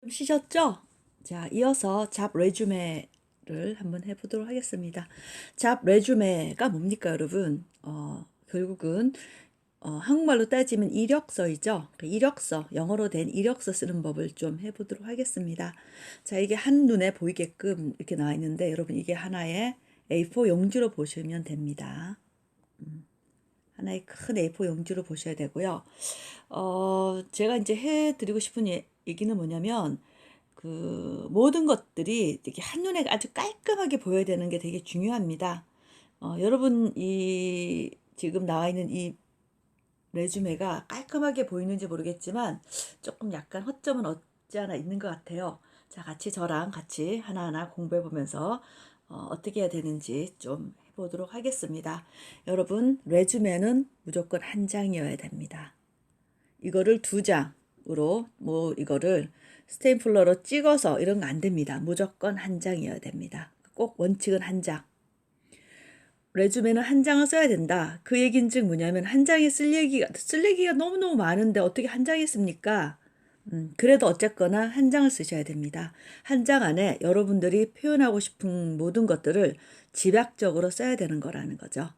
쉬셨죠? 자, 이어서 잡 레주메를 한번 해보도록 하겠습니다. 잡 레주메가 뭡니까, 여러분? 결국은 한국말로 따지면 이력서이죠. 그 이력서, 영어로 된 이력서 쓰는 법을 좀 해보도록 하겠습니다. 자, 이게 한눈에 보이게끔 이렇게 나와 있는데, 여러분 이게 하나의 A4 용지로 보시면 됩니다. 하나의 큰 A4 용지로 보셔야 되고요. 제가 이제 해드리고 싶은 얘기는 뭐냐면, 모든 것들이 되게 한눈에 아주 깔끔하게 보여야 되는 게 되게 중요합니다. 여러분, 지금 나와 있는 이 레주메가 깔끔하게 보이는지 모르겠지만, 조금 약간 허점은 없지 않아 있는 것 같아요. 자, 같이 저랑 같이 하나하나 공부해 보면서, 어떻게 해야 되는지 좀 해보도록 하겠습니다. 여러분, 레주메는 무조건 한 장이어야 됩니다. 이거를 두 장으로 이거를 스테이플러로 찍어서 이런 거 안 됩니다. 무조건 한 장이어야 됩니다. 꼭 원칙은 한 장. 레주메는 한 장을 써야 된다. 그 얘기는 즉 뭐냐면 한 장에 쓸 얘기가 너무너무 많은데 어떻게 한 장에 씁니까? 그래도 어쨌거나 한 장을 쓰셔야 됩니다. 한 장 안에 여러분들이 표현하고 싶은 모든 것들을 집약적으로 써야 되는 거라는 거죠.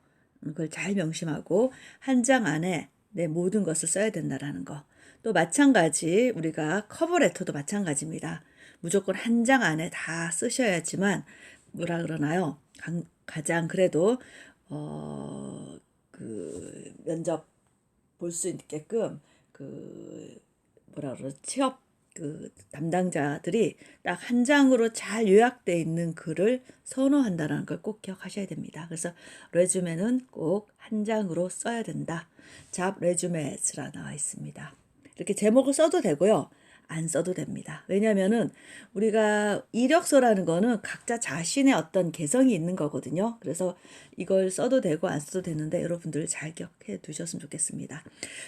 그걸 잘 명심하고 한 장 안에 내 모든 것을 써야 된다라는 거. 또 마찬가지 우리가 커버레터도 마찬가지입니다. 무조건 한 장 안에 다 쓰셔야지만 뭐라 그러나요? 가장 그래도 면접 볼 수 있게끔 뭐라 그러죠? 취업 담당자들이 딱 한 장으로 잘 요약되어 있는 글을 선호한다는 걸 꼭 기억하셔야 됩니다. 그래서 레주메는 꼭 한 장으로 써야 된다. 잡 레주메스라 나와 있습니다. 이렇게 제목을 써도 되고요. 안 써도 됩니다. 왜냐면은 우리가 이력서라는 거는 각자 자신의 어떤 개성이 있는 거거든요. 그래서 이걸 써도 되고 안 써도 되는데 여러분들 잘 기억해 두셨으면 좋겠습니다.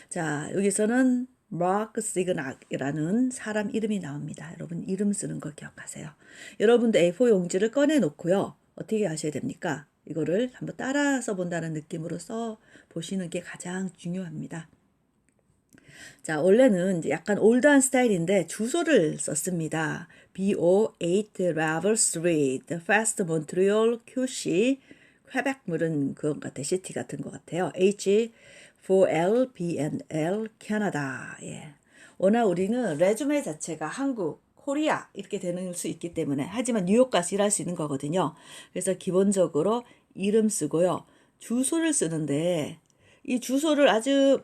자, 여기서는 마크 시그낙이라는 사람 이름이 나옵니다. 여러분 이름 쓰는 거 기억하세요. 여러분도 A4 용지를 꺼내 놓고요. 어떻게 하셔야 됩니까? 이거를 한번 따라 써본다는 느낌으로 써 보시는 게 가장 중요합니다. 자, 원래는 이제 약간 올드한 스타일인데 주소를 썼습니다. BO8 Ravel Street, Fast Montreal, QC, 퀘벡 물은 그건 같아, 시티 같은 것 같아요. H4L, BNL, 캐나다. 예. 워낙 우리는 레주메 자체가 한국, 코리아 이렇게 되는 수 있기 때문에 하지만 뉴욕까지 일할 수 있는 거거든요. 그래서 기본적으로 이름 쓰고요. 주소를 쓰는데 이 주소를 아주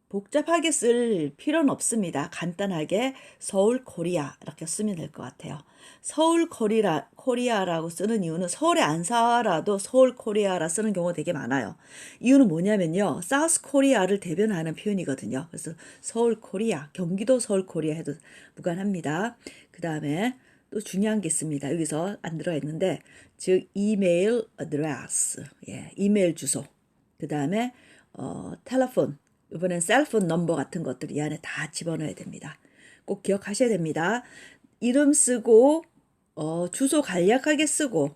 복잡하게 쓸 필요는 없습니다. 간단하게 서울 코리아 이렇게 쓰면 될 것 같아요. 서울 코리아라고 쓰는 이유는 서울에 안 살아도 서울 코리아라 쓰는 경우가 되게 많아요. 이유는 뭐냐면요. 사우스 코리아를 대변하는 표현이거든요. 그래서 서울 코리아, 경기도 서울 코리아 해도 무관합니다. 그 다음에 또 중요한 게 있습니다. 여기서 안 들어가 있는데 즉 이메일 어드레스, 예, 이메일 주소. 그 다음에 텔레폰, 이번엔 셀폰 넘버 같은 것들 이 안에 다 집어넣어야 됩니다. 꼭 기억하셔야 됩니다. 이름 쓰고 주소 간략하게 쓰고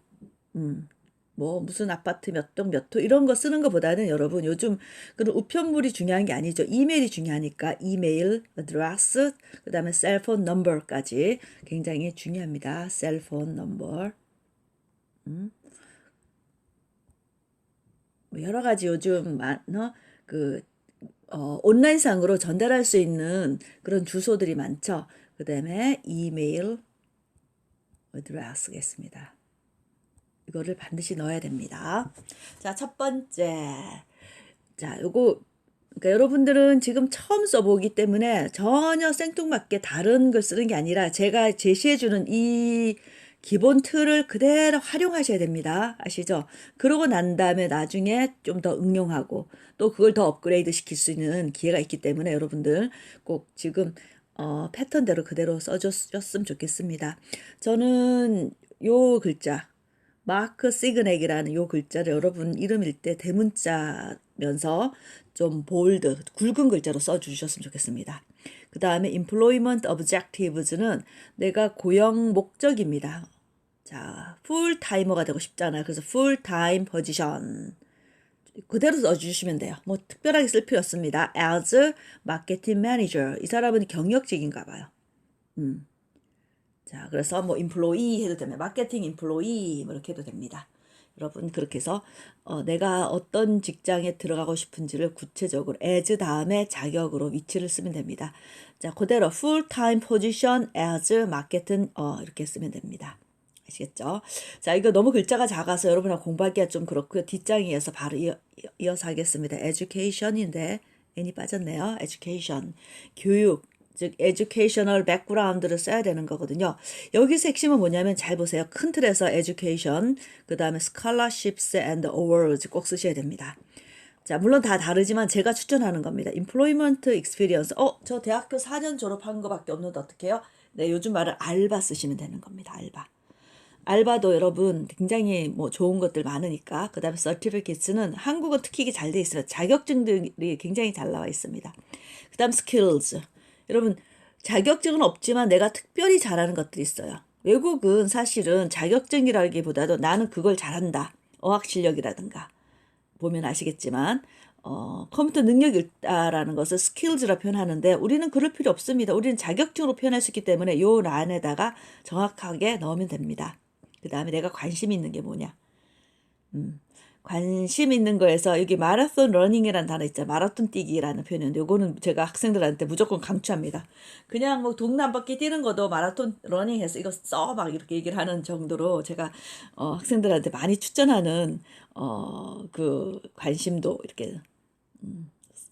무슨 아파트 몇 동 몇 호 이런 거 쓰는 것보다는 여러분 요즘 그런 우편물이 중요한 게 아니죠. 이메일이 중요하니까 이메일 어드레스 그다음에 셀폰 넘버까지 굉장히 중요합니다. 셀폰 넘버. 여러 가지 요즘 온라인상으로 전달할 수 있는 그런 주소들이 많죠. 그 다음에 이메일 어드레스겠습니다. 이거를 반드시 넣어야 됩니다. 자, 첫 번째. 자, 그러니까 여러분들은 지금 처음 써보기 때문에 전혀 생뚱맞게 다른 걸 쓰는 게 아니라 제가 제시해주는 이 기본 틀을 그대로 활용하셔야 됩니다. 아시죠? 그러고 난 다음에 나중에 좀 더 응용하고 또 그걸 더 업그레이드 시킬 수 있는 기회가 있기 때문에 여러분들 꼭 지금 패턴대로 그대로 써줬으면 좋겠습니다. 저는 요 글자 마크 시그넥이라는 요 글자를 여러분 이름일 때 대문자면서 좀 볼드, 굵은 글자로 써주셨으면 좋겠습니다. 그 다음에 employment objectives는 내가 고용 목적입니다. 자, 풀타이머가 되고 싶잖아요. 그래서 풀타임 포지션 그대로 써주시면 돼요. 뭐 특별하게 쓸 필요 없습니다. as marketing manager 이 사람은 경력직인가 봐요. 자, 그래서 뭐 employee 해도 됩니다. 마케팅 employee 뭐 이렇게 해도 됩니다. 여러분 그렇게 해서 내가 어떤 직장에 들어가고 싶은지를 구체적으로 as 다음에 자격으로 위치를 쓰면 됩니다. 자, 그대로 full-time position as marketing 이렇게 쓰면 됩니다. 아시겠죠? 자, 이거 너무 글자가 작아서 여러분하고 공부하기가 좀 그렇고요. 뒷장에서 바로 이어서 하겠습니다. education인데 n이 빠졌네요. education, 교육, 즉 educational background를 써야 되는 거거든요. 여기서 핵심은 뭐냐면 잘 보세요. 큰 틀에서 education, 그 다음에 scholarships and awards 꼭 쓰셔야 됩니다. 자, 물론 다 다르지만 제가 추천하는 겁니다. employment experience. 저 대학교 4년 졸업한 거밖에 없는데 어떡해요? 네, 요즘 말을 알바 쓰시면 되는 겁니다. 알바. 알바도 여러분 굉장히 뭐 좋은 것들 많으니까. 그 다음에 certificates는 한국어 특히 이게 잘 돼 있어요. 자격증들이 굉장히 잘 나와 있습니다. 그 다음 skills. 여러분 자격증은 없지만 내가 특별히 잘하는 것들이 있어요. 외국은 사실은 자격증이라기보다도 나는 그걸 잘한다. 어학 실력이라든가 보면 아시겠지만 컴퓨터 능력이 있다라는 것을 skills라 표현하는데 우리는 그럴 필요 없습니다. 우리는 자격증으로 표현할 수 있기 때문에 요 란에다가 정확하게 넣으면 됩니다. 그 다음에 내가 관심 있는 게 뭐냐. 관심 있는 거에서 여기 마라톤 러닝이라는 단어 있잖아요. 마라톤 뛰기라는 표현인데 요거는 제가 학생들한테 무조건 강추합니다. 그냥 뭐 동네 한 바퀴 뛰는 것도 마라톤 러닝 해서 이거 써 막 이렇게 얘기를 하는 정도로 제가 학생들한테 많이 추천하는 그 관심도 이렇게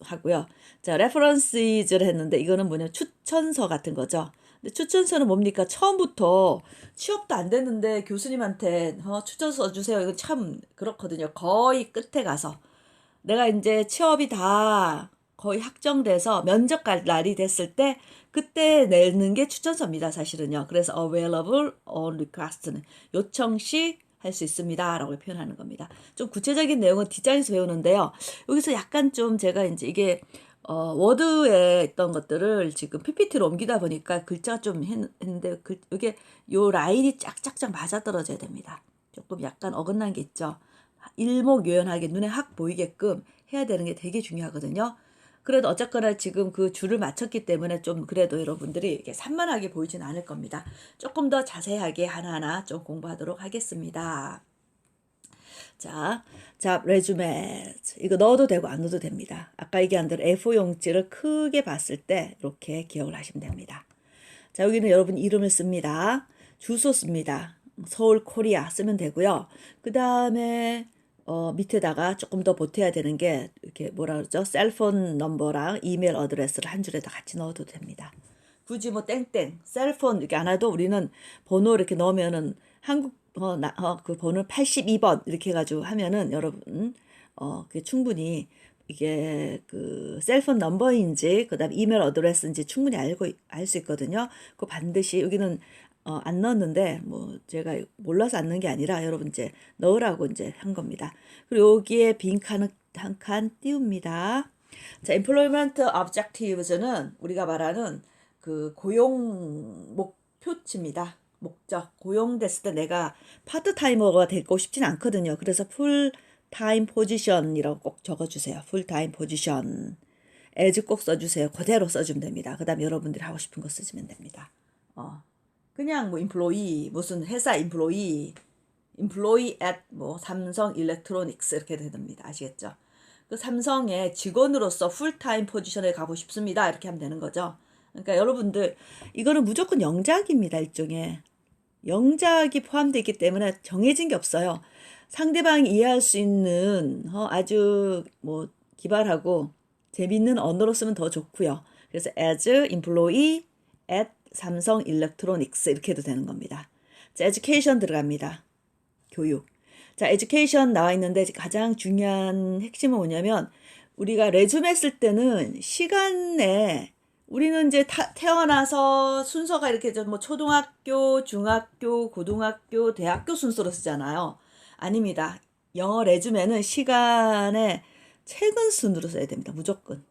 하고요. 자, references를 했는데 이거는 뭐냐 추천서 같은 거죠. 근데 추천서는 뭡니까? 처음부터 취업도 안 됐는데 교수님한테 추천서 주세요. 이거 참 그렇거든요. 거의 끝에 가서 내가 이제 취업이 다 거의 확정돼서 면접 갈 날이 됐을 때 그때 내는 게 추천서입니다. 사실은요. 그래서 available on request는 요청 시 할 수 있습니다. 라고 표현하는 겁니다. 좀 구체적인 내용은 뒷장에서 배우는데요. 여기서 약간 좀 제가 이제 이게 워드에 있던 것들을 지금 PPT로 옮기다 보니까 글자가 좀 했는데 이게 요 라인이 짝짝짝 맞아떨어져야 됩니다. 조금 약간 어긋난 게 있죠. 일목요연하게 눈에 확 보이게끔 해야 되는 게 되게 중요하거든요. 그래도 어쨌거나 지금 그 줄을 맞췄기 때문에 좀 그래도 여러분들이 이렇게 산만하게 보이진 않을 겁니다. 조금 더 자세하게 하나하나 좀 공부하도록 하겠습니다. 자, 레주메. 이거 넣어도 되고 안 넣어도 됩니다. 아까 얘기한 대로 A4 용지를 크게 봤을 때 이렇게 기억을 하시면 됩니다. 자, 여기는 여러분 이름을 씁니다. 주소 씁니다. 서울 코리아 쓰면 되고요. 그 다음에 밑에다가 조금 더 보태야 되는 게 이렇게 뭐라 그러죠? 셀폰 넘버랑 이메일 어드레스를 한 줄에다 같이 넣어도 됩니다. 굳이 뭐 땡땡 셀폰 이렇게 안 해도 우리는 번호 이렇게 넣으면은 한국 그 번호 82번 이렇게 해가지고 하면은 여러분 그게 충분히 이게 그 셀폰 넘버인지 그다음 이메일 어드레스인지 충분히 알 수 있거든요. 그거 반드시 여기는 안 넣었는데 뭐 제가 몰라서 안 넣은 게 아니라 여러분 이제 넣으라고 이제 한 겁니다. 그리고 여기에 빈 칸을 한 칸 띄웁니다. 자, employment objectives는 우리가 말하는 그 고용 목표치입니다. 목적. 고용됐을 때 내가 파트타이머가 되고 싶진 않거든요. 그래서 풀타임 포지션이라고 꼭 적어주세요. 풀타임 포지션. as 꼭 써주세요. 그대로 써주면 됩니다. 그 다음에 여러분들이 하고 싶은 거 쓰시면 됩니다. 그냥 뭐 employee 무슨 회사 employee at 뭐 삼성 일렉트로닉스 이렇게 됩니다. 아시겠죠? 그 삼성의 직원으로서 풀타임 포지션에 가고 싶습니다. 이렇게 하면 되는 거죠. 그러니까 여러분들 이거는 무조건 영작입니다. 일종의 영작이 포함되어 있기 때문에 정해진 게 없어요. 상대방이 이해할 수 있는 아주 뭐 기발하고 재밌는 언어로 쓰면 더 좋고요. 그래서 as employee at 삼성 일렉트로닉스 이렇게 해도 되는 겁니다. 자, education 들어갑니다. 교육. 자, education 나와 있는데 가장 중요한 핵심은 뭐냐면 우리가 레주메 쓸 때는 시간에 우리는 이제 태어나서 순서가 이렇게 뭐 초등학교, 중학교, 고등학교, 대학교 순서로 쓰잖아요. 아닙니다. 영어 레주메는 시간에 최근 순으로 써야 됩니다. 무조건.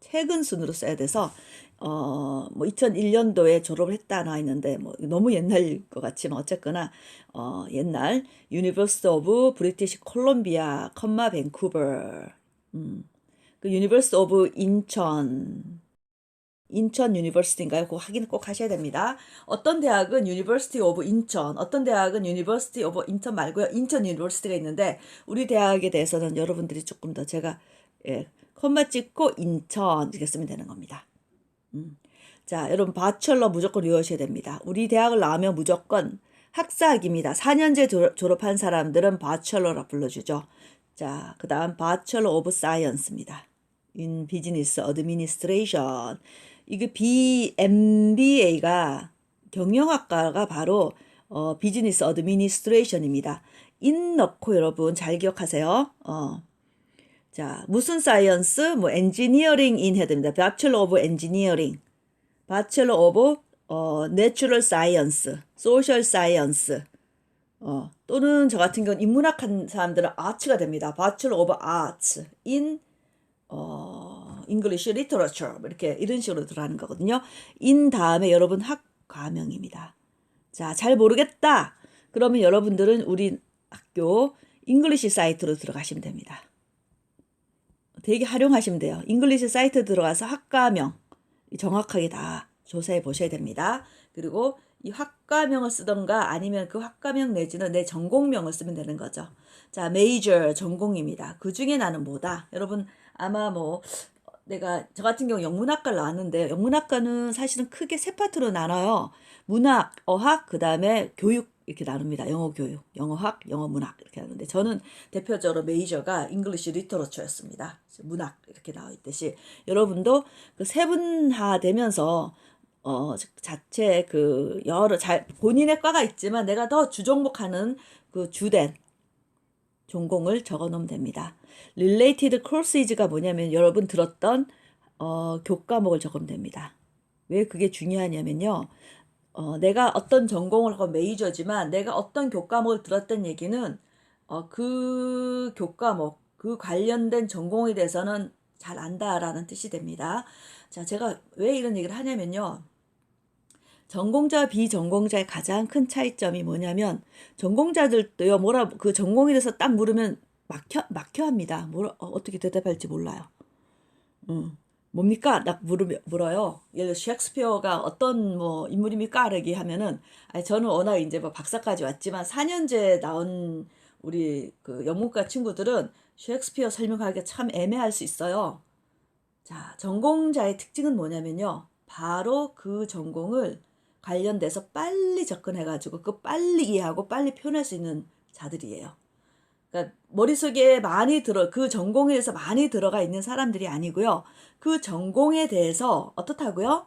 최근 순으로 써야 돼서 뭐 2001년도에 졸업을 했다 나와 있는데 뭐 너무 옛날일 것 같지만 어쨌거나 옛날 유니버시티 오브 브리티시 콜롬비아 컴마 밴쿠버 그 유니버시티 오브 인천 인천 유니버시티인가요? 그거 확인 꼭 하셔야 됩니다. 어떤 대학은 유니버시티 오브 인천, 어떤 대학은 유니버시티 오브 인천 말고요. 인천 유니버시티가 있는데 우리 대학에 대해서는 여러분들이 조금 더 제가 콤마 찍고 인천 이렇게 쓰면 되는 겁니다. 자, 여러분 바첼러 무조건 외우셔야 됩니다. 우리 대학을 나오면 무조건 학사학입니다. 4년제 졸업한 사람들은 바첼러라 불러주죠. 자, 그 다음 바첼러 오브 사이언스입니다. in business administration. 이게 MBA가 경영학과가 바로 비즈니스 어드미니스트레이션입니다. in 넣고 여러분 잘 기억하세요. 자, 무슨 사이언스? 뭐 엔지니어링 in 해야 됩니다. Bachelor of Engineering, Bachelor of Natural Science, Social Science. 또는 저 같은 경우는 인문학한 사람들은 아츠가 됩니다. Bachelor of Arts in English Literature 이렇게 이런 식으로 들어가는 거거든요. in 다음에 여러분 학 과명입니다. 자, 잘 모르겠다. 그러면 여러분들은 우리 학교 잉글리시 사이트로 들어가시면 됩니다. 되게 활용하시면 돼요. 잉글리시 사이트 들어가서 학과명 정확하게 다 조사해 보셔야 됩니다. 그리고 이 학과명을 쓰던가 아니면 그 학과명 내지는 내 전공명을 쓰면 되는 거죠. 자, 메이저 전공입니다. 그 중에 나는 뭐다? 여러분 아마 뭐 내가 저 같은 경우 영문학과를 나왔는데 영문학과는 사실은 크게 세 파트로 나눠요. 문학, 어학, 그 다음에 교육 이렇게 나눕니다. 영어 교육, 영어학, 영어 문학 이렇게 나누는데 저는 대표적으로 메이저가 잉글리시 리터러처였습니다. 문학 이렇게 나와 있듯이 여러분도 그 세분화되면서 자체 그 여러 본인의 과가 있지만 내가 더 주종목하는 그 주된 전공을 적어 놓으면 됩니다. Related courses가 뭐냐면 여러분 들었던 교과목을 적으면 됩니다. 왜 그게 중요하냐면요. 내가 어떤 전공을 하고 메이저지만 내가 어떤 교과목을 들었던 얘기는 그 교과목, 그 관련된 전공에 대해서는 잘 안다라는 뜻이 됩니다. 자, 제가 왜 이런 얘기를 하냐면요. 전공자, 비전공자의 가장 큰 차이점이 뭐냐면 전공자들도요. 그 전공에 대해서 딱 물으면 막혀 합니다. 어떻게 대답할지 몰라요. 뭡니까? 딱 물어요. 예를 들어 셰익스피어가 어떤 뭐 인물입니까? 이렇게 하면은 저는 워낙 이제 뭐 박사까지 왔지만 4년제 나온 우리 그 영문과 친구들은 셰익스피어 설명하기가 참 애매할 수 있어요. 자, 전공자의 특징은 뭐냐면요. 바로 그 전공을 관련돼서 빨리 접근해가지고 그 빨리 이해하고 빨리 표현할 수 있는 자들이에요. 그러니까 머릿속에 그 전공에 대해서 많이 들어가 있는 사람들이 아니고요. 그 전공에 대해서 어떻다고요?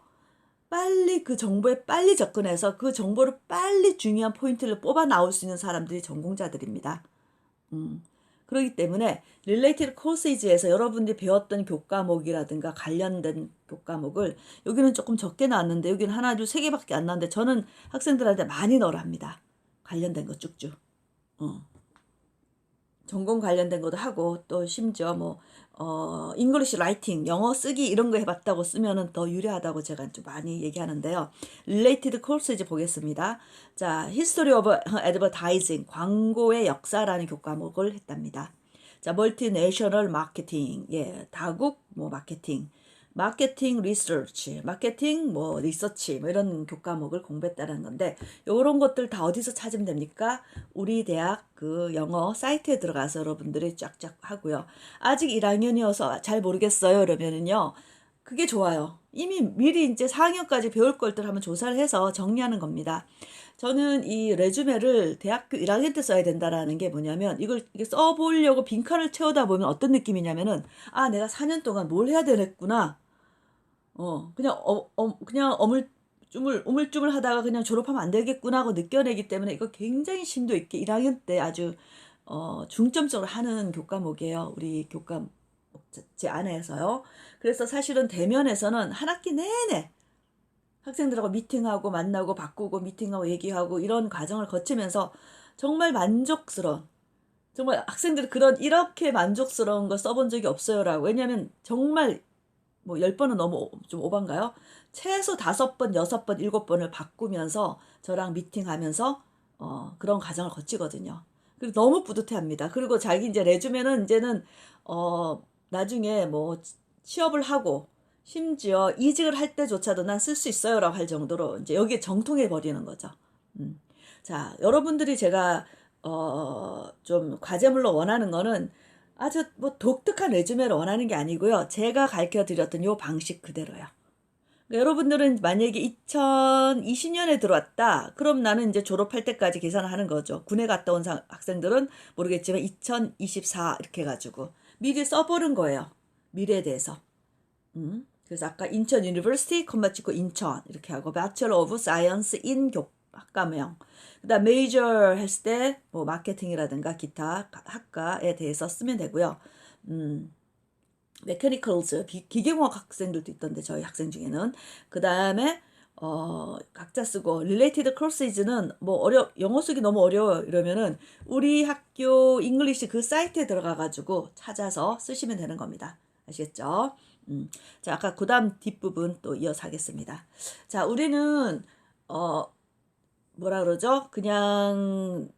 빨리 그 정보에 빨리 접근해서 그 정보를 빨리 중요한 포인트를 뽑아 나올 수 있는 사람들이 전공자들입니다. 그렇기 때문에 Related Courses에서 여러분들이 배웠던 교과목이라든가 관련된 교과목을 여기는 조금 적게 나왔는데 여기는 하나, 둘, 세 개밖에 안 나왔는데 저는 학생들한테 많이 넣으라 합니다. 관련된 거 쭉쭉. 전공 관련된 것도 하고 또 심지어 뭐 English writing 영어 쓰기 이런 거 해봤다고 쓰면은 더 유리하다고 제가 좀 많이 얘기하는데요. Related courses 보겠습니다. 자, History of Advertising 광고의 역사라는 교과목을 했답니다. 자, Multinational Marketing 다국 뭐 마케팅 리서치, 마케팅 뭐 리서치 뭐 이런 교과목을 공부했다는 건데 이런 것들 다 어디서 찾으면 됩니까? 우리 대학 그 영어 사이트에 들어가서 여러분들이 쫙쫙 하고요. 아직 1학년이어서 잘 모르겠어요. 그러면은요. 그게 좋아요. 이미 미리 이제 4학년까지 배울 것들 한번 조사를 해서 정리하는 겁니다. 저는 이 레주메를 대학교 1학년 때 써야 된다라는 게 뭐냐면 이게 써보려고 빈칸을 채우다 보면 어떤 느낌이냐면은 내가 4년 동안 뭘 해야 되겠구나. 그냥 우물쭈물 하다가 그냥 졸업하면 안 되겠구나 하고 느껴내기 때문에 이거 굉장히 심도 있게 1학년 때 아주 중점적으로 하는 교과목이에요. 우리 교과목 제 안에서요. 그래서 사실은 대면에서는 한 학기 내내 학생들하고 미팅하고 만나고 바꾸고 미팅하고 얘기하고 이런 과정을 거치면서 정말 만족스러운 정말 학생들이 이렇게 만족스러운 걸 써본 적이 없어요라고. 왜냐하면 정말 뭐 10번은 너무 좀 오반가요? 최소 5번, 6번, 7번을 바꾸면서 저랑 미팅하면서 그런 과정을 거치거든요. 그리고 너무 뿌듯해합니다. 그리고 자기 이제 레주메는 이제는 나중에 뭐 취업을 하고 심지어 이직을 할 때조차도 난 쓸 수 있어요라고 할 정도로 이제 여기에 정통해 버리는 거죠. 자, 여러분들이 제가 좀 과제물로 원하는 거는 아주 뭐 독특한 레주메를 원하는 게 아니고요. 제가 가르쳐 드렸던 요 방식 그대로요. 그러니까 여러분들은 만약에 2020년에 들어왔다. 그럼 나는 이제 졸업할 때까지 계산을 하는 거죠. 군에 갔다 온 학생들은 모르겠지만 2024 이렇게 해가지고 미리 써보는 거예요. 미래에 대해서. 그래서 아까 인천 유니버시티 컴마 찍고 인천 이렇게 하고 Bachelor of Science in 학과명. 그다음 메이저 했을 때 뭐 마케팅이라든가 기타 학과에 대해서 쓰면 되고요. 메커니컬즈 기계공학 학생들도 있던데 저희 학생 중에는 그 다음에 각자 쓰고 related courses는 뭐 영어 쓰기 너무 어려워 이러면은 우리 학교 잉글리시 그 사이트에 들어가 가지고 찾아서 쓰시면 되는 겁니다. 아시겠죠? 자, 아까 그 다음 뒷부분 또 이어서 하겠습니다. 자, 우리는 뭐라 그러죠? 그냥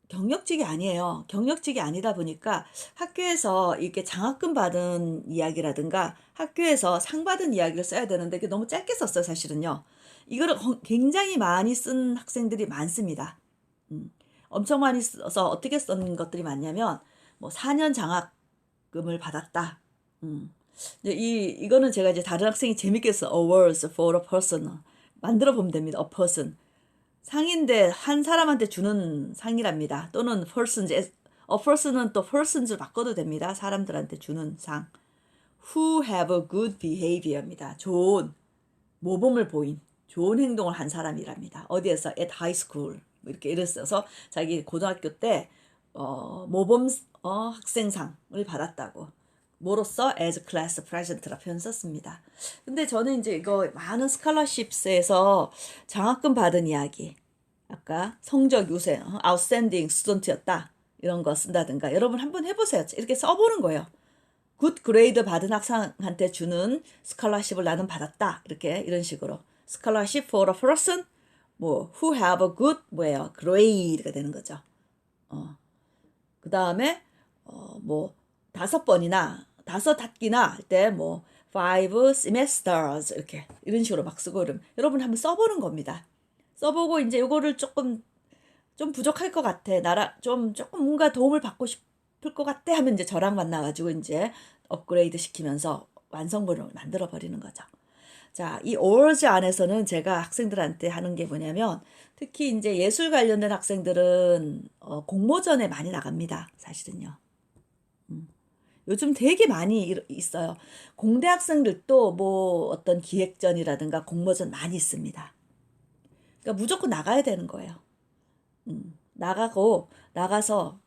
경력직이 아니에요. 경력직이 아니다 보니까 학교에서 이렇게 장학금 받은 이야기라든가 학교에서 상 받은 이야기를 써야 되는데 그게 너무 짧게 썼어요, 사실은요. 이거를 굉장히 많이 쓴 학생들이 많습니다. 엄청 많이 써서 어떻게 쓴 것들이 많냐면 뭐 4년 장학금을 받았다. 이거는 제가 이제 다른 학생이 재밌게 써 awards for a person 만들어 보면 됩니다. a person 상인데 한 사람한테 주는 상이랍니다. 또는 person, a person은 또 persons를 바꿔도 됩니다. 사람들한테 주는 상. Who have a good behavior입니다. 좋은 모범을 보인 좋은 행동을 한 사람이랍니다. 어디에서 at high school 이렇게 이를 써서 자기 고등학교 때 모범 학생상을 받았다고. 뭐로써 as class president라 표현 썼습니다. 근데 저는 이제 이거 많은 스칼러십스에서 장학금 받은 이야기, 아까 성적 유세, outstanding student였다 이런 거 쓴다든가 여러분 한번 해보세요. 이렇게 써보는 거예요. good grade 받은 학생한테 주는 스칼러십을 나는 받았다 이렇게 이런 식으로 scholarship for a person 뭐 who have a good 뭐예요 grade가 되는 거죠. 그 다음에 뭐 5번이나 5학기나 할 때 뭐 5 semesters 이렇게 이런 식으로 막 쓰고 이러면 여러분 한번 써보는 겁니다. 써보고 이제 요거를 조금 좀 부족할 것 같아. 조금 뭔가 도움을 받고 싶을 것 같아 하면 이제 저랑 만나가지고 이제 업그레이드 시키면서 완성본을 만들어 버리는 거죠. 자, 이 awards 안에서는 제가 학생들한테 하는 게 뭐냐면 특히 이제 예술 관련된 학생들은 공모전에 많이 나갑니다. 사실은요. 요즘 되게 많이 있어요. 공대 학생들도 뭐 어떤 기획전이라든가 공모전 많이 있습니다. 그러니까 무조건 나가야 되는 거예요. 나가서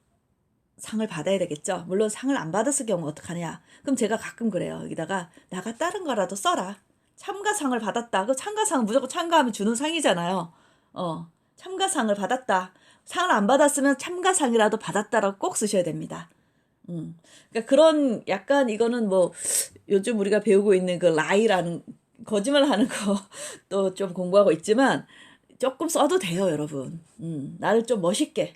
상을 받아야 되겠죠. 물론 상을 안 받았을 경우 어떡하냐. 그럼 제가 가끔 그래요. 여기다가 나가 다른 거라도 써라. 참가상을 받았다. 그 참가상은 무조건 참가하면 주는 상이잖아요. 참가상을 받았다. 상을 안 받았으면 참가상이라도 받았다라고 꼭 쓰셔야 됩니다. 그러니까 그런 약간 이거는 뭐 요즘 우리가 배우고 있는 그 라이라는 거짓말하는 거 또 좀 공부하고 있지만 조금 써도 돼요, 여러분. 나를 좀 멋있게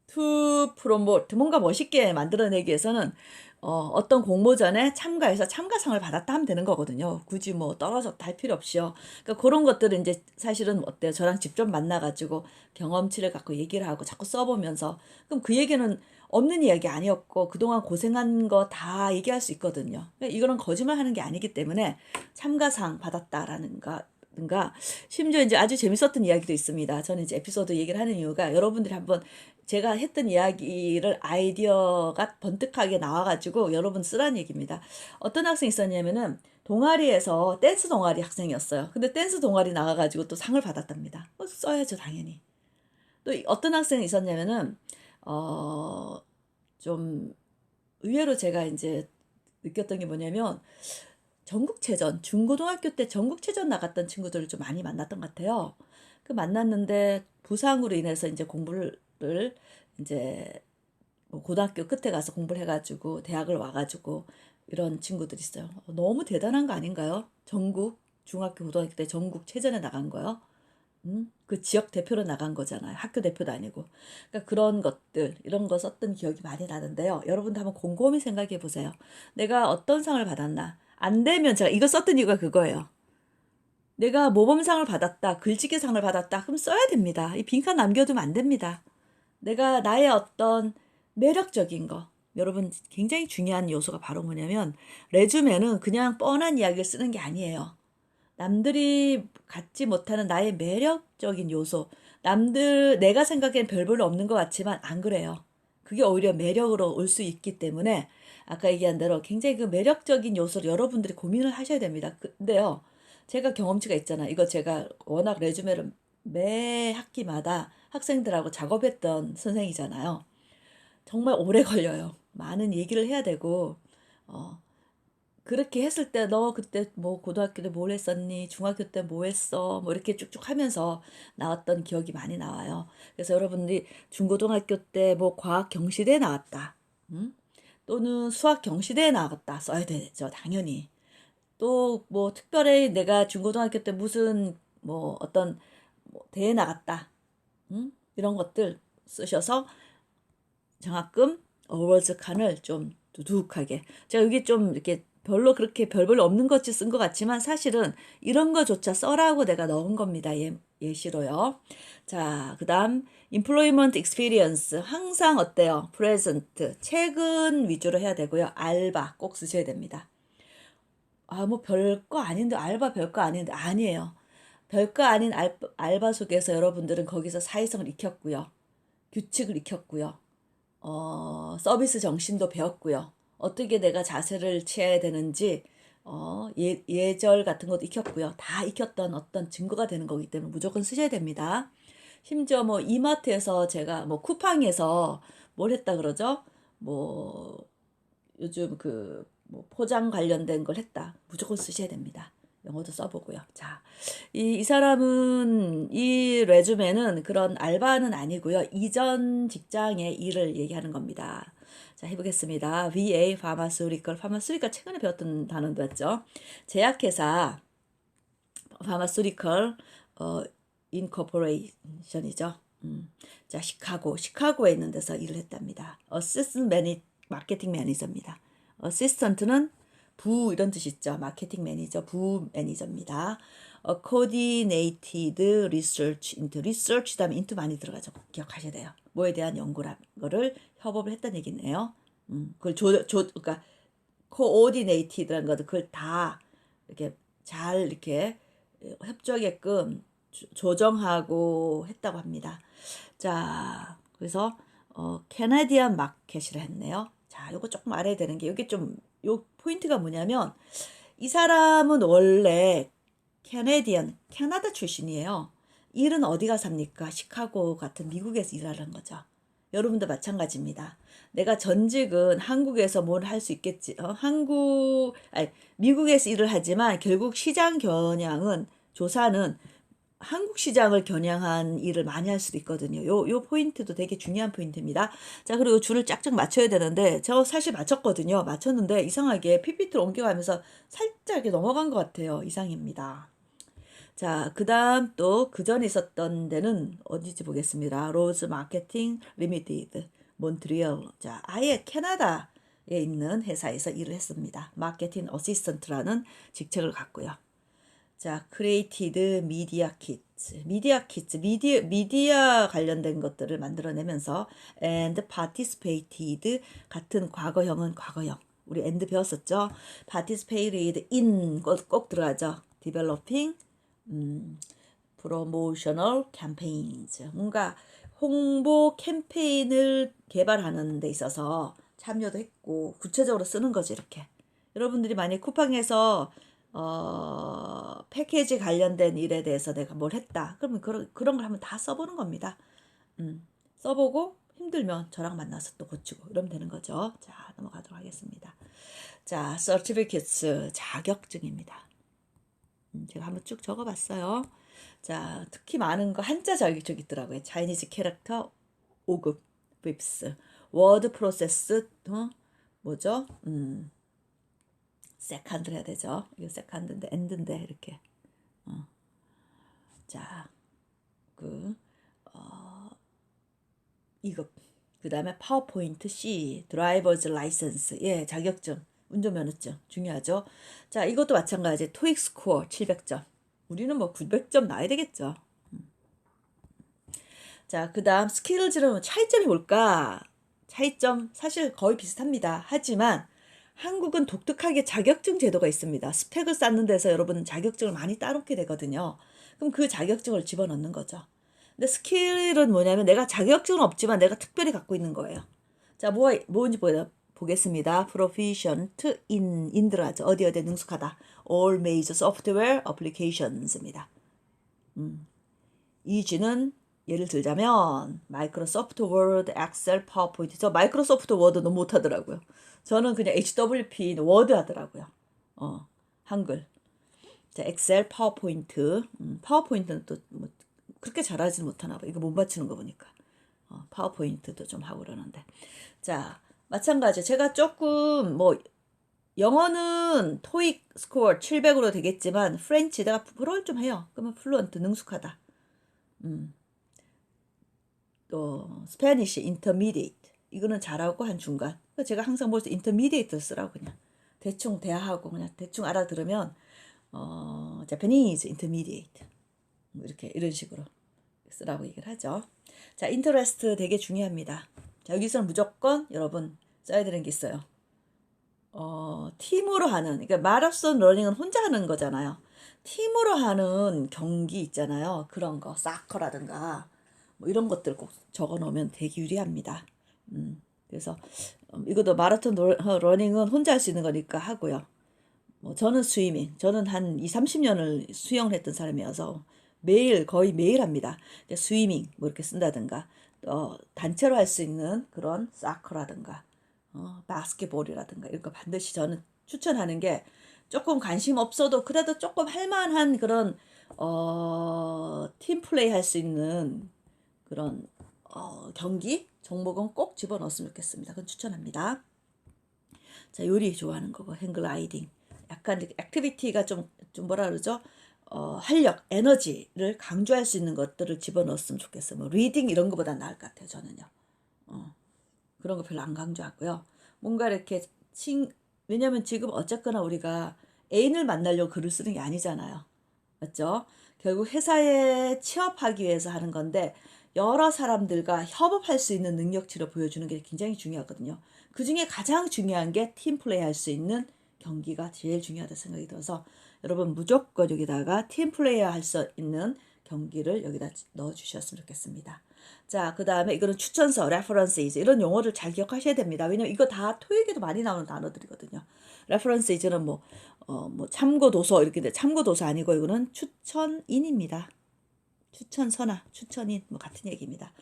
to promote 뭔가 멋있게 만들어내기 위해서는 어떤 공모전에 참가해서 참가상을 받았다 하면 되는 거거든요. 굳이 뭐 떨어졌다 할 필요 없이요. 그러니까 그런 것들은 이제 사실은 어때요? 저랑 직접 만나가지고 경험치를 갖고 얘기를 하고 자꾸 써보면서 그럼 그 얘기는 없는 이야기 아니었고 그동안 고생한 거 다 얘기할 수 있거든요. 그러니까 이거는 거짓말 하는 게 아니기 때문에 참가상 받았다라는 가 심지어 이제 아주 재밌었던 이야기도 있습니다. 저는 이제 에피소드 얘기를 하는 이유가 여러분들이 한번 제가 했던 이야기를 아이디어가 번뜩하게 나와가지고 여러분 쓰라는 얘기입니다. 어떤 학생이 있었냐면은 동아리에서 댄스 동아리 학생이었어요. 근데 댄스 동아리 나가가지고 또 상을 받았답니다. 써야죠, 당연히. 또 어떤 학생이 있었냐면은 좀 의외로 제가 이제 느꼈던 게 뭐냐면 전국체전, 중고등학교 때 전국체전 나갔던 친구들을 좀 많이 만났던 것 같아요. 그 만났는데 부상으로 인해서 이제 공부를 이제 뭐 고등학교 끝에 가서 공부를 해가지고 대학을 와가지고 이런 친구들이 있어요. 너무 대단한 거 아닌가요? 전국 중학교 고등학교 때 전국체전에 나간 거요. 그 지역 대표로 나간 거잖아요. 학교 대표도 아니고. 그러니까 그런 것들, 이런 거 썼던 기억이 많이 나는데요. 여러분도 한번 곰곰이 생각해 보세요. 내가 어떤 상을 받았나? 안 되면 제가 이거 썼던 이유가 그거예요. 내가 모범상을 받았다, 글짓기상을 받았다, 그럼 써야 됩니다. 이 빈칸 남겨두면 안 됩니다. 내가 나의 어떤 매력적인 거. 여러분, 굉장히 중요한 요소가 바로 뭐냐면, 레주메는 그냥 뻔한 이야기를 쓰는 게 아니에요. 남들이 갖지 못하는 나의 매력적인 요소. 내가 생각엔 별볼로 없는 것 같지만 안 그래요. 그게 오히려 매력으로 올 수 있기 때문에, 아까 얘기한 대로 굉장히 그 매력적인 요소를 여러분들이 고민을 하셔야 됩니다. 근데요, 제가 경험치가 있잖아. 이거 제가 워낙 레주메를 매 학기마다 학생들하고 작업했던 선생이잖아요. 정말 오래 걸려요. 많은 얘기를 해야 되고, 어, 그렇게 했을 때 너 그때 뭐 고등학교 때 뭘 했었니? 중학교 때 뭐 했어? 뭐 이렇게 쭉쭉 하면서 나왔던 기억이 많이 나와요. 그래서 여러분들이 중고등학교 때 뭐 과학 경시대에 나왔다. 음? 또는 수학 경시대에 나왔다. 써야 되죠. 당연히. 또 뭐 특별히 내가 중고등학교 때 무슨 뭐 어떤 뭐 대회 나갔다. 이런 것들 쓰셔서 장학금 어워즈 칸을 좀 두둑하게. 제가 여기 좀 이렇게 별로 그렇게 별볼로 없는 것이 쓴 것 같지만 사실은 이런 거조차 써라고 내가 넣은 겁니다. 예시로요. 자, 그다음 employment experience 항상 어때요? present 최근 위주로 해야 되고요. 알바 꼭 쓰셔야 됩니다. 아, 뭐 별거 아닌데 알바 별거 아닌데 아니에요. 별거 아닌 알바 속에서 여러분들은 거기서 사회성을 익혔고요. 규칙을 익혔고요. 서비스 정신도 배웠고요. 어떻게 내가 자세를 취해야 되는지, 예절 같은 것도 익혔고요. 다 익혔던 어떤 증거가 되는 거기 때문에 무조건 쓰셔야 됩니다. 심지어 뭐 이마트에서 제가 뭐 쿠팡에서 뭘 했다 그러죠? 뭐 요즘 뭐 포장 관련된 걸 했다. 무조건 쓰셔야 됩니다. 영어도 써보고요. 자, 이 사람은, 이 레주메는 그런 알바는 아니고요. 이전 직장의 일을 얘기하는 겁니다. 자, 해보겠습니다. VA, 파마스리컬. 파마스리컬 최근에 배웠던 단어였죠. 제약회사, 파마스리컬, 인코퍼레이션이죠. 자, 시카고에 있는 데서 일을 했답니다. 어시스턴트 마케팅 매니저입니다. 어시스턴트는 부 이런 뜻 있죠. 마케팅 매니저, 부 매니저입니다. coordinated research into research 다음에 into 많이 들어가죠. 기억하셔야 돼요. 뭐에 대한 연구라는 거를 협업을 했다는 얘기네요. 그걸 그러니까 coordinated라는 것도 그걸 다 이렇게 잘 이렇게 협조하게끔 조정하고 했다고 합니다. 자, 그래서 캐나디안 마켓이라 했네요. 자, 요거 조금 알아야 되는 게 여기 좀 요 포인트가 뭐냐면 이 사람은 원래 캐나다 출신이에요. 일은 어디가 삽니까? 시카고 같은 미국에서 일하는 거죠. 여러분도 마찬가지입니다. 내가 전직은 한국에서 뭘 할 수 있겠지. 미국에서 일을 하지만 결국 시장 겨냥은 조사는 한국 시장을 겨냥한 일을 많이 할 수도 있거든요. 요 포인트도 되게 중요한 포인트입니다. 자, 그리고 줄을 짝짝 맞춰야 되는데, 저 사실 맞췄거든요. 맞췄는데, 이상하게 PPT로 옮겨가면서 살짝 이렇게 넘어간 것 같아요. 이상입니다. 자, 그 다음 또 그 전에 있었던 데는 어디지 보겠습니다. 로즈 마케팅 리미티드, 몬트리올. 자, 아예 캐나다에 있는 회사에서 일을 했습니다. 마케팅 어시스턴트라는 직책을 갖고요. 자, 크리에이티드 미디어 관련된 것들을 만들어내면서 and participated 같은 과거형은 과거형. 우리 and 배웠었죠? participated in 꼭 들어가죠. developing promotional campaigns. 뭔가 홍보 캠페인을 개발하는 데 있어서 참여도 했고 구체적으로 쓰는 거지 이렇게. 여러분들이 만약 쿠팡에서 패키지 관련된 일에 대해서 내가 뭘 했다. 그러면 그런 걸 한번 다 써보는 겁니다. 써보고 힘들면 저랑 만나서 또 고치고 이러면 되는 거죠. 자, 넘어가도록 하겠습니다. 자, certificates 자격증입니다. 제가 한번 쭉 적어봤어요. 자, 특히 많은 거 한자 자격증 있더라고요. 차이니즈 캐릭터 5급, 빕스, 워드 프로세스, 뭐죠? 세컨드 해야 되죠. 이거 세컨드인데 엔드인데 이렇게. 자, 2급. 그 다음에 파워포인트 C, 드라이버즈 라이선스. 예, 자격증. 운전면허증 중요하죠. 자, 이것도 마찬가지. 토익 스코어 700점. 우리는 뭐 900점 나야 되겠죠. 자, 그 다음 스킬즈는 차이점이 뭘까? 차이점 사실 거의 비슷합니다. 하지만 한국은 독특하게 자격증 제도가 있습니다. 스펙을 쌓는 데서 여러분 자격증을 많이 따놓게 되거든요. 그럼 그 자격증을 집어넣는 거죠. 근데 스킬은 뭐냐면 내가 자격증은 없지만 내가 특별히 갖고 있는 거예요. 자, 뭔지 보겠습니다. proficient in 들어가죠. 어디 능숙하다. all major software applications입니다. 이지는 예를 들자면 마이크로소프트 워드, 엑셀, 파워포인트. 저 마이크로소프트 워드 너무 못하더라고요. 저는 그냥 HWP 워드 하더라고요. 한글. 자, 엑셀, 파워포인트. 파워포인트는 또 뭐 그렇게 잘하지는 못하나 봐요. 이거 못 맞추는 거 보니까. 파워포인트도 좀 하고 그러는데. 자, 마찬가지. 제가 조금 뭐 영어는 토익 스코어 700으로 되겠지만 프렌치 내가 불어를 좀 해요. 그러면 플루언트 능숙하다. 또 스페니쉬 인터미디에이트 이거는 잘하고 한 중간. 제가 항상 뭘 때 인터미디에이트를 쓰라고 그냥 대충 대화하고 그냥 대충 알아들으면 Japanese intermediate 이렇게 이런 식으로 쓰라고 얘기를 하죠. 자, 인터레스트 되게 중요합니다. 자, 여기서는 무조건 여러분 써야 되는 게 있어요. 팀으로 하는, 그러니까 마라톤 러닝은 혼자 하는 거잖아요. 팀으로 하는 경기 있잖아요. 그런 거, 사커라든가 뭐 이런 것들 꼭 적어 놓으면 되게 유리합니다. 그래서 이것도 마라톤 러닝은 혼자 할 수 있는 거니까 하고요. 뭐 저는 스위밍, 저는 한 2, 30년을 수영을 했던 사람이어서 매일 거의 매일 합니다. 스위밍 뭐 이렇게 쓴다든가 또 단체로 할 수 있는 그런 사커라든가 바스켓볼이라든가 이런 거 반드시 저는 추천하는 게 조금 관심 없어도 그래도 조금 할만한 그런 팀 플레이 할 수 있는 그런 경기 종목은 꼭 집어넣었으면 좋겠습니다. 그건 추천합니다. 자, 요리 좋아하는 거고 행글라이딩 약간 액티비티가 좀 뭐라 그러죠? 활력, 에너지를 강조할 수 있는 것들을 집어넣었으면 좋겠어요. 뭐 리딩 이런 거보다 나을 것 같아요. 저는요. 그런 거 별로 안 강조하고요. 뭔가 이렇게 왜냐면 지금 어쨌거나 우리가 애인을 만나려고 글을 쓰는 게 아니잖아요. 맞죠? 결국 회사에 취업하기 위해서 하는 건데 여러 사람들과 협업할 수 있는 능력치를 보여주는 게 굉장히 중요하거든요. 그 중에 가장 중요한 게 팀플레이 할 수 있는 경기가 제일 중요하다 생각이 들어서 여러분 무조건 여기다가 팀플레이 할 수 있는 경기를 여기다 넣어주셨으면 좋겠습니다. 자, 그 다음에 이거는 추천서, references 이런 용어를 잘 기억하셔야 됩니다. 왜냐면 이거 다 토익에도 많이 나오는 단어들이거든요. references는 뭐 참고 도서 이렇게 돼. 참고 도서 아니고 이거는 추천인입니다. 추천서나 추천인 뭐 같은 얘기입니다.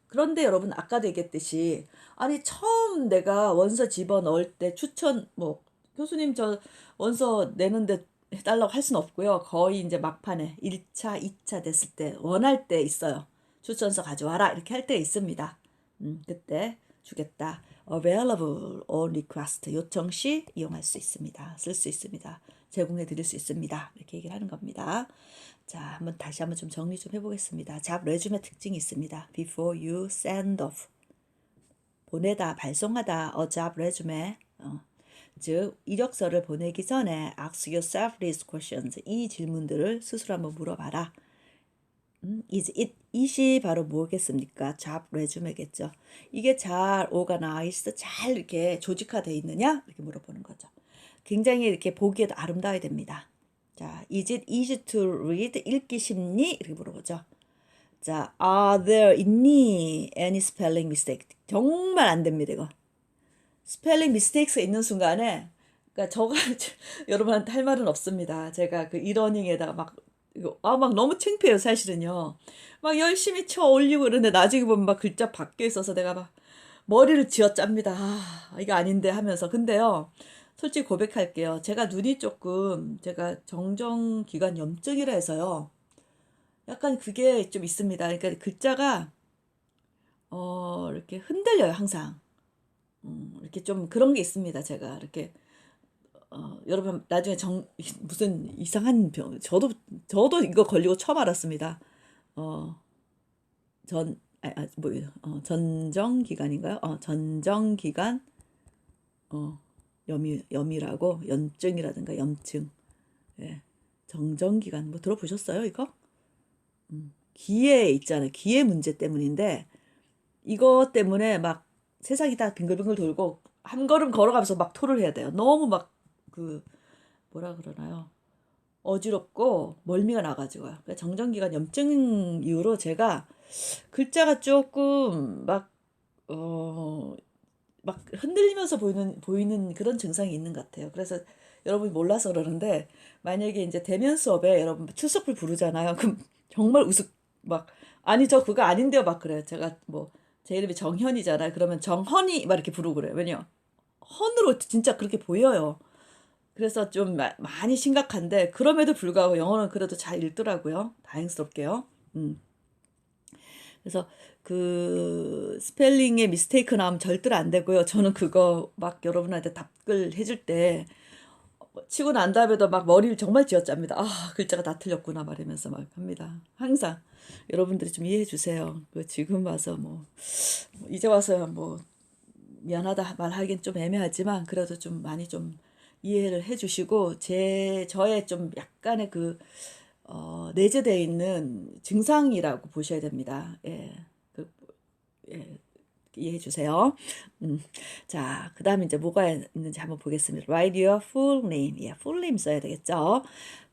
그런데 여러분 아까도 얘기했듯이 아니 처음 내가 원서 집어넣을 때 추천 뭐 교수님 저 원서 내는데 해달라고 할 수는 없고요. 거의 이제 막판에 1차, 2차 됐을 때 원할 때 있어요. 추천서 가져와라 이렇게 할 때 있습니다. 그때 주겠다. available on request 요청 시 이용할 수 있습니다. 쓸 수 있습니다. 제공해 드릴 수 있습니다. 이렇게 얘기를 하는 겁니다. 자, 다시 한번 좀 정리 좀 해보겠습니다. 잡 레주메 특징이 있습니다. before you send off 보내다, 발송하다, a job resume 즉 이력서를 보내기 전에 ask yourself these questions 이 질문들을 스스로 한번 물어봐라. is it it이 바로 뭐겠습니까? job resume겠죠. 이게 잘 organized, 잘 이렇게 조직화되어 있느냐? 이렇게 물어보는 거죠. 굉장히 이렇게 보기에도 아름다워야 됩니다. 자, is it easy to read? 읽기 쉽니? 이렇게 물어보죠. 자, are there 있니? any spelling mistake? 정말 안 됩니다, 이거. 스펠링 미스테이크가 있는 순간에 그러니까 저가 여러분한테 할 말은 없습니다. 제가 그 이러닝에다가 막 너무 창피해요, 사실은요. 막 열심히 쳐 올리고 그러는데 나중에 보면 막 글자 바뀌어 있어서 내가 막 머리를 쥐어짭니다. 아, 이거 아닌데 하면서. 근데요. 솔직히 고백할게요. 제가 눈이 조금 제가 정정기관 염증이라 해서요. 약간 그게 좀 있습니다. 그러니까 글자가 이렇게 흔들려요, 항상. 이렇게 좀 그런 게 있습니다. 제가 이렇게 여러분 나중에 무슨 이상한 병 저도 이거 걸리고 처음 알았습니다. 전정 기간인가요? 전정 기간 염이라고 염증이라든가 염증. 예. 정정기관 뭐 들어보셨어요, 이거? 기에 있잖아요. 기의 문제 때문인데 이거 때문에 막 세상이 다 빙글빙글 돌고 한 걸음 걸어가면서 막 토를 해야 돼요. 너무 막 그 뭐라 그러나요? 어지럽고 멀미가 나가지고요. 그러니까 정전기관 염증 이후로 제가 글자가 조금 막 흔들리면서 보이는 그런 증상이 있는 것 같아요. 그래서 여러분이 몰라서 그러는데 만약에 이제 대면 수업에 여러분 출석부 부르잖아요. 그럼 정말 막 아니 저 그거 아닌데요 막 그래요. 제가 뭐 제 이름이 정현이잖아요. 그러면 정헌이 막 이렇게 부르고 그래요. 왜냐 헌으로 진짜 그렇게 보여요. 그래서 좀 많이 심각한데 그럼에도 불구하고 영어는 그래도 잘 읽더라고요. 다행스럽게요. 그래서 그 스펠링에 미스테이크 나오면 절대로 안 되고요. 저는 그거 막 여러분한테 답글 해줄 때 치고 난 다음에도 막 머리를 정말 쥐어짭니다. 아, 글자가 다 틀렸구나 말하면서 막 합니다. 항상 여러분들이 좀 이해해 주세요. 그 지금 와서 뭐 이제 와서 뭐 미안하다 말하기엔 좀 애매하지만 그래도 좀 많이 좀 이해를 해 주시고 저의 좀 약간의 내재되어 있는 증상이라고 보셔야 됩니다. 예. 예. 이해해 주세요. 자, 그 다음에 이제 뭐가 있는지 한번 보겠습니다. Write your full name. 예, full name 써야 되겠죠.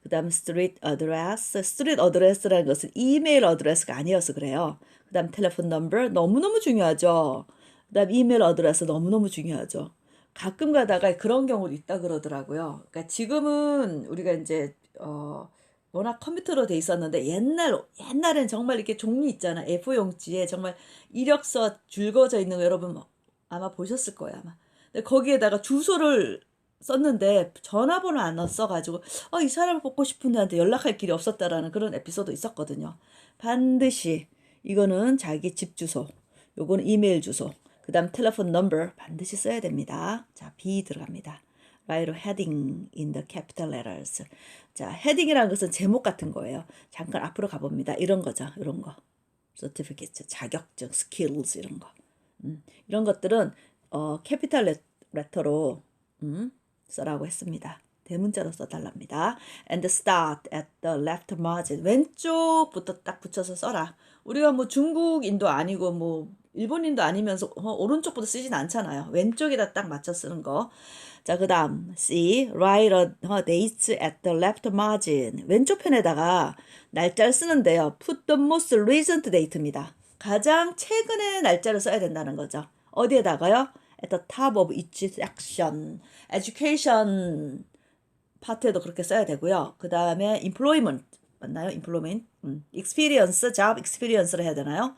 그 다음 street address. street address라는 것은 이메일 어드레스가 아니어서 그래요. 그 다음 telephone number. 너무너무 중요하죠. 그 다음 이메일 어드레스 너무너무 중요하죠. 가끔 가다가 그런 경우도 있다 그러더라고요. 그러니까 지금은 우리가 이제, 워낙 컴퓨터로 돼 있었는데 옛날엔 정말 이렇게 종이 있잖아. A4 용지에 정말 이력서 줄거져 있는 거 여러분 아마 보셨을 거예요, 아마. 근데 거기에다가 주소를 썼는데 전화번호 안 써가지고 이 사람을 뽑고 싶은데 한테 연락할 길이 없었다라는 그런 에피소드 있었거든요. 반드시 이거는 자기 집 주소, 요거는 이메일 주소, 그 다음 텔레폰 넘버 반드시 써야 됩니다. 자, B 들어갑니다. Write a heading in the capital letters. 자, 헤딩이라는 것은 제목 같은 거예요. 잠깐 앞으로 가봅니다. 이런 거죠. 이런 거. certificate, 자격증, skills 이런 거. 이런 것들은 캐피탈 레터로 써라고 했습니다. 대문자로 써달랍니다. And start at the left margin. 왼쪽부터 딱 붙여서 써라. 우리가 뭐 중국인도 아니고 뭐 일본인도 아니면서 오른쪽부터 쓰진 않잖아요. 왼쪽에다 딱 맞춰 쓰는 거. 자, 그 다음 C. Write a date at the left margin. 왼쪽 편에다가 날짜를 쓰는데요. Put the most recent date입니다. 가장 최근의 날짜를 써야 된다는 거죠. 어디에다가요? At the top of each section. Education 파트에도 그렇게 써야 되고요. 그 다음에 employment 맞나요? employment, experience, job experience를 해야 되나요?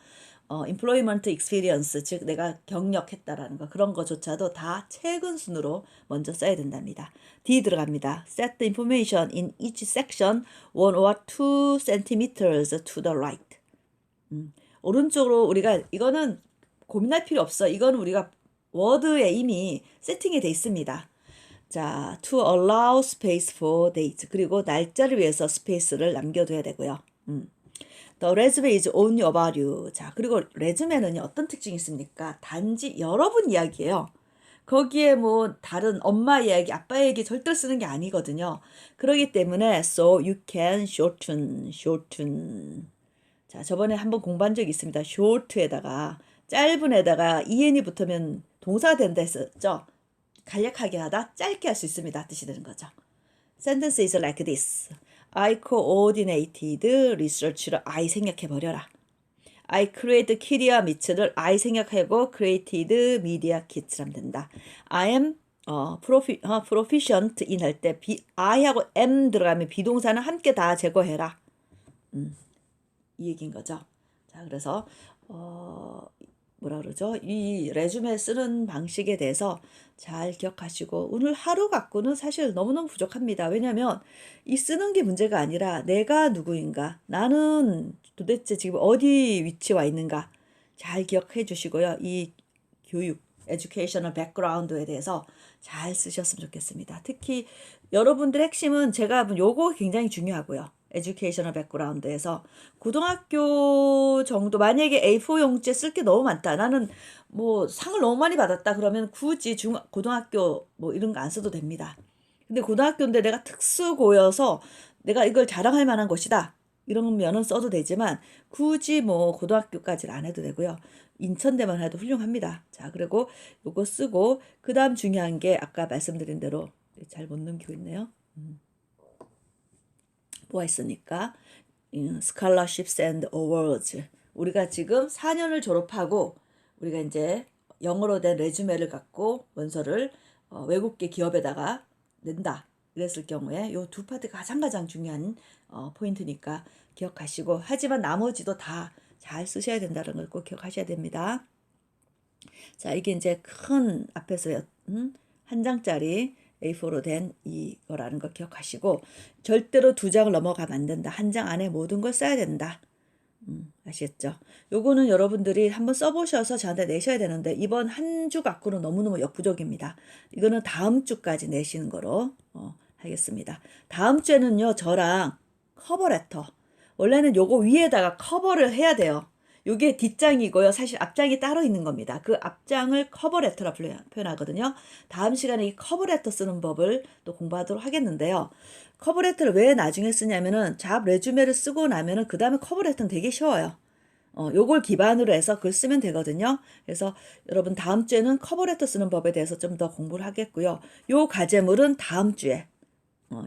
employment experience, 즉 내가 경력했다라는 거 그런 거조차도 다 최근 순으로 먼저 써야 된답니다. D 들어갑니다. Set the information in each section 1 or 2 centimeters to the right. 오른쪽으로 우리가 이거는 고민할 필요 없어. 이거는 우리가 워드에 이미 세팅이 돼 있습니다. 자, to allow space for date. 그리고 날짜를 위해서 스페이스를 남겨둬야 되고요. The resume is only about you. 자, 그리고 레즈메는요, 어떤 특징이 있습니까? 단지 여러분 이야기예요. 거기에 뭐 다른 엄마 이야기, 아빠 이야기 절대 쓰는 게 아니거든요. 그렇기 때문에 so you can shorten. 자, 저번에 한번 공부한 적이 있습니다. short에다가 짧은 에다가 en이 붙으면 동사가 된다 했었죠. 간략하게 하다 짧게 할 수 있습니다. 뜻이 되는 거죠. Sentence is like this. I coordinated research를 I 생략해버려라. I created 키리아 미츠를 I 생략하고 created media kits라면 된다. I am proficient in 할 때 I하고 am 들어가면 비동사는 함께 다 제거해라. 이 얘기인 거죠. 자, 그래서 뭐라 그러죠? 이 레주메 쓰는 방식에 대해서 잘 기억하시고 오늘 하루 갖고는 사실 너무너무 부족합니다. 왜냐하면 이 쓰는 게 문제가 아니라 내가 누구인가, 나는 도대체 지금 어디 위치에 와 있는가 잘 기억해 주시고요. 이 교육, 에듀케이셔널 백그라운드에 대해서 잘 쓰셨으면 좋겠습니다. 특히 여러분들의 핵심은 제가 요거 굉장히 중요하고요. 에듀케이셔널 백그라운드에서 고등학교 정도 만약에 A4 용지에 쓸 게 너무 많다. 나는 뭐 상을 너무 많이 받았다. 그러면 굳이 고등학교 뭐 이런 거 안 써도 됩니다. 근데 고등학교인데 내가 특수고여서 내가 이걸 자랑할 만한 곳이다. 이러면은 써도 되지만 굳이 뭐 고등학교까지는 안 해도 되고요. 인천대만 해도 훌륭합니다. 자, 그리고 요거 쓰고 그다음 중요한 게 아까 말씀드린 대로 잘 못 넘기고 있네요. 뭐가 있으니까 scholarships and awards. 우리가 지금 4년을 졸업하고 우리가 이제 영어로 된 레주메를 갖고 원서를 외국계 기업에다가 낸다. 이랬을 경우에 요 두 파트가 가장 중요한 포인트니까 기억하시고 하지만 나머지도 다 잘 쓰셔야 된다는 걸 꼭 기억하셔야 됩니다. 자, 이게 이제 큰 앞에서 한 장짜리 A4로 된 이거라는 거 기억하시고 절대로 두 장을 넘어가면 안 된다. 한 장 안에 모든 걸 써야 된다. 아시겠죠? 요거는 여러분들이 한번 써보셔서 저한테 내셔야 되는데 이번 한 주 갖고는 너무너무 역부족입니다. 이거는 다음 주까지 내시는 거로 하겠습니다. 다음 주에는요 저랑 커버레터 원래는 요거 위에다가 커버를 해야 돼요. 요게 뒷장이고요. 사실 앞장이 따로 있는 겁니다. 그 앞장을 커버레터라 표현하거든요. 다음 시간에 이 커버레터 쓰는 법을 또 공부하도록 하겠는데요. 커버레터를 왜 나중에 쓰냐면은 잡 레주메를 쓰고 나면은 그 다음에 커버레터는 되게 쉬워요. 요걸 기반으로 해서 글 쓰면 되거든요. 그래서 여러분 다음 주에는 커버레터 쓰는 법에 대해서 좀 더 공부를 하겠고요. 요 과제물은 다음 주에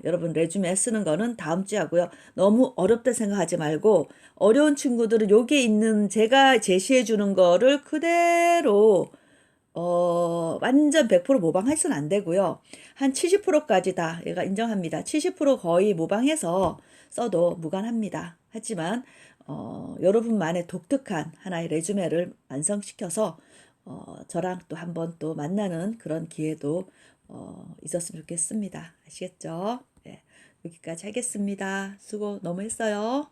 여러분 레주메 쓰는 거는 다음 주에 하고요. 너무 어렵다 생각하지 말고 어려운 친구들은 여기에 있는 제가 제시해 주는 거를 그대로 완전 100% 모방해서는 안 되고요. 한 70%까지 다 얘가 인정합니다. 70% 거의 모방해서 써도 무관합니다. 하지만 여러분만의 독특한 하나의 레주메를 완성시켜서 저랑 또 한번 또 만나는 그런 기회도 있었으면 좋겠습니다. 아시겠죠? 네, 여기까지 하겠습니다. 수고 너무 했어요.